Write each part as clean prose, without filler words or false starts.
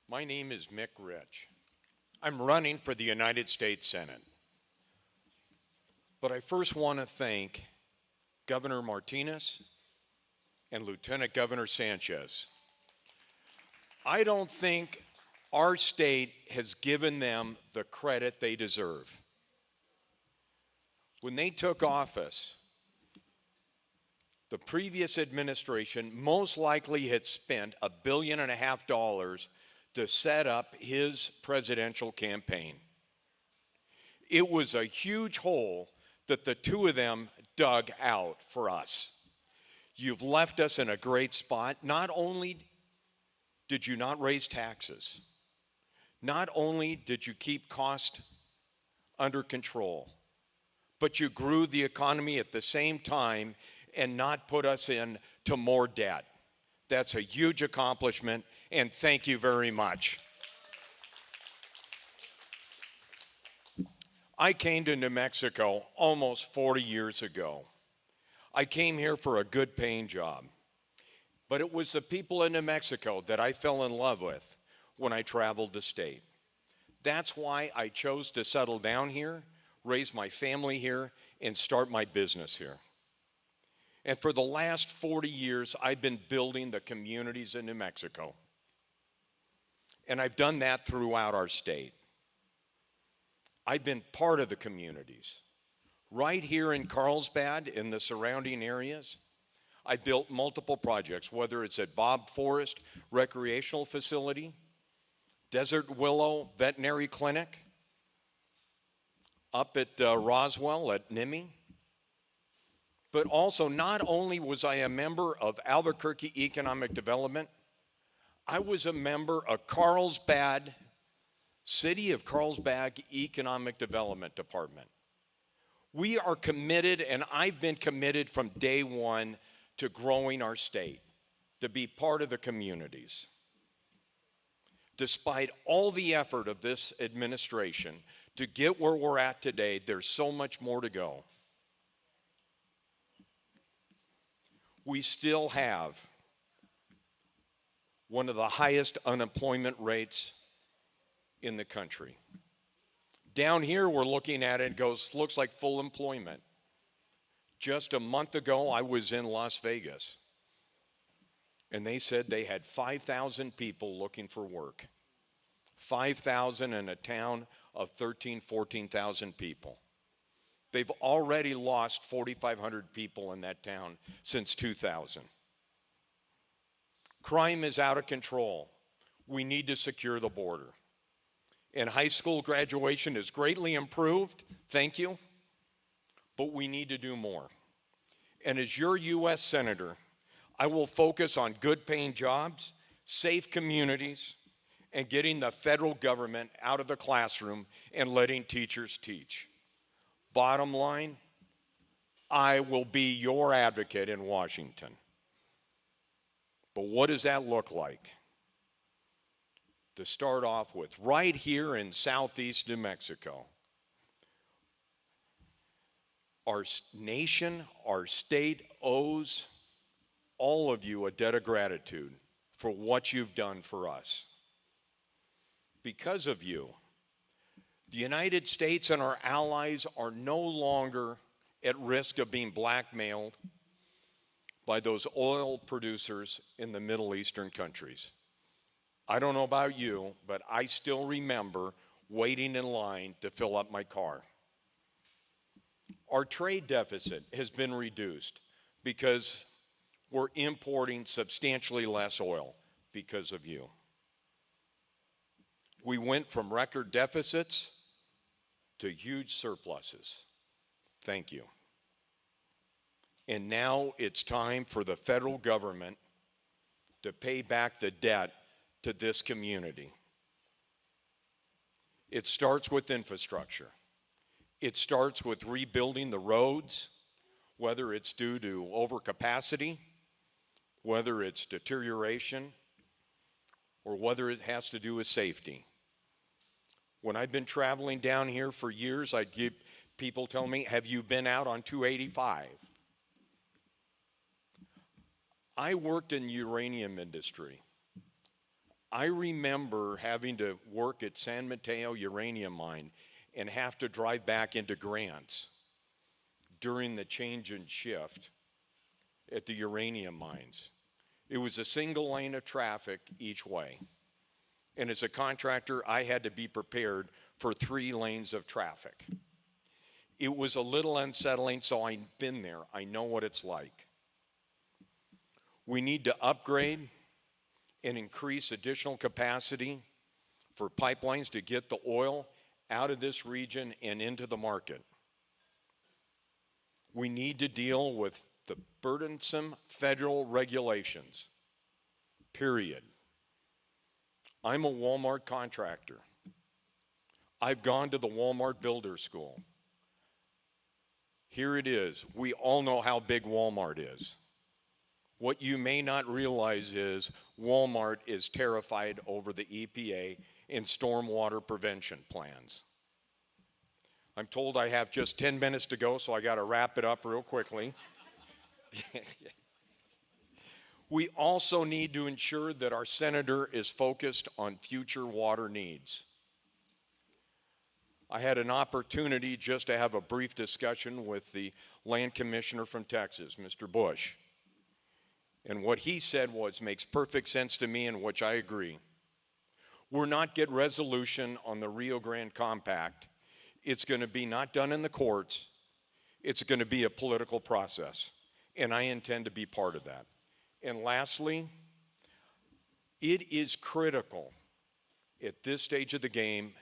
My name is Mick Rich. I'm running for the United States Senate. But I first want to thank Governor Martinez and Lieutenant Governor Sanchez. I don't think our state has given them the credit they deserve. When they took office, the previous administration most likely had spent $1.5 billion to set up his presidential campaign. It was a huge hole that the two of them dug out for us. You've left us in a great spot. Not only did you not raise taxes, not only did you keep costs under control, but you grew the economy at the same time and not put us into more debt. That's a huge accomplishment, and thank you very much. I came to New Mexico almost 40 years ago. I came here for a good paying job, but it was the people in New Mexico that I fell in love with when I traveled the state. That's why I chose to settle down here, raise my family here, and start my business here. And for the last 40 years, I've been building the communities in New Mexico. And I've done that throughout our state. I've been part of the communities. Right here in Carlsbad, in the surrounding areas, I built multiple projects, whether it's at Bob Forest Recreational Facility, Desert Willow Veterinary Clinic, up at Roswell at NIMI. But also, not only was I a member of Albuquerque Economic Development, I was a member of Carlsbad, City of Carlsbad Economic Development Department. We are committed, and I've been committed from day one to growing our state, to be part of the communities. Despite all the effort of this administration to get where we're at today, there's so much more to go. We still have one of the highest unemployment rates in the country. Down here, we're looking at it, looks like full employment. Just a month ago, I was in Las Vegas, and they said they had 5,000 people looking for work. 5,000 in a town of 13,000, 14,000 people. They've already lost 4,500 people in that town since 2000. Crime is out of control. We need to secure the border. And high school graduation is greatly improved, thank you, but we need to do more. And as your U.S. Senator, I will focus on good paying jobs, safe communities, and getting the federal government out of the classroom and letting teachers teach. Bottom line, I will be your advocate in Washington. But what does that look like? To start off with, right here in southeast New Mexico, our nation, our state owes all of you a debt of gratitude for what you've done for us. Because of you, the United States and our allies are no longer at risk of being blackmailed by those oil producers in the Middle Eastern countries. I don't know about you, but I still remember waiting in line to fill up my car. Our trade deficit has been reduced because we're importing substantially less oil because of you. We went from record deficits to huge surpluses. Thank you. And now it's time for the federal government to pay back the debt to this community. It starts with infrastructure. It starts with rebuilding the roads, whether it's due to overcapacity, whether it's deterioration, or whether it has to do with safety. When I've been traveling down here for years, I'd get people tell me, have you been out on 285? I worked in the uranium industry. I remember having to work at San Mateo uranium mine and have to drive back into Grants during the change in shift at the uranium mines. It was a single lane of traffic each way. And as a contractor, I had to be prepared for 3 lanes of traffic. It was a little unsettling, so I've been there. I know what it's like. We need to upgrade and increase additional capacity for pipelines to get the oil out of this region and into the market. We need to deal with the burdensome federal regulations, period. I'm a Walmart contractor. I've gone to the Walmart Builder School. Here it is. We all know how big Walmart is. What you may not realize is Walmart is terrified over the EPA and stormwater prevention plans. I'm told I have just 10 minutes to go, so I got to wrap it up real quickly. We also need to ensure that our senator is focused on future water needs. I had an opportunity just to have a brief discussion with the land commissioner from Texas, Mr. Bush. And what he said makes perfect sense to me, and which I agree. We're not get resolution on the Rio Grande Compact. It's going to be not done in the courts. It's going to be a political process. And I intend to be part of that. And lastly, it is critical at this stage of the game,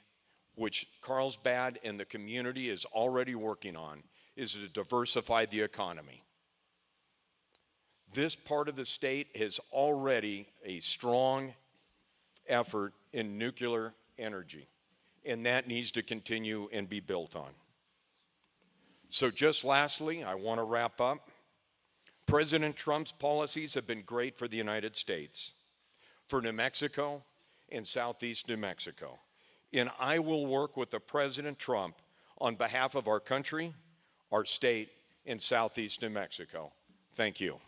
which Carlsbad and the community is already working on, is to diversify the economy. This part of the state has already a strong effort in nuclear energy, and that needs to continue and be built on. So just lastly, I want to wrap up. President Trump's policies have been great for the United States, for New Mexico and Southeast New Mexico. And I will work with the President Trump on behalf of our country, our state, and Southeast New Mexico. Thank you.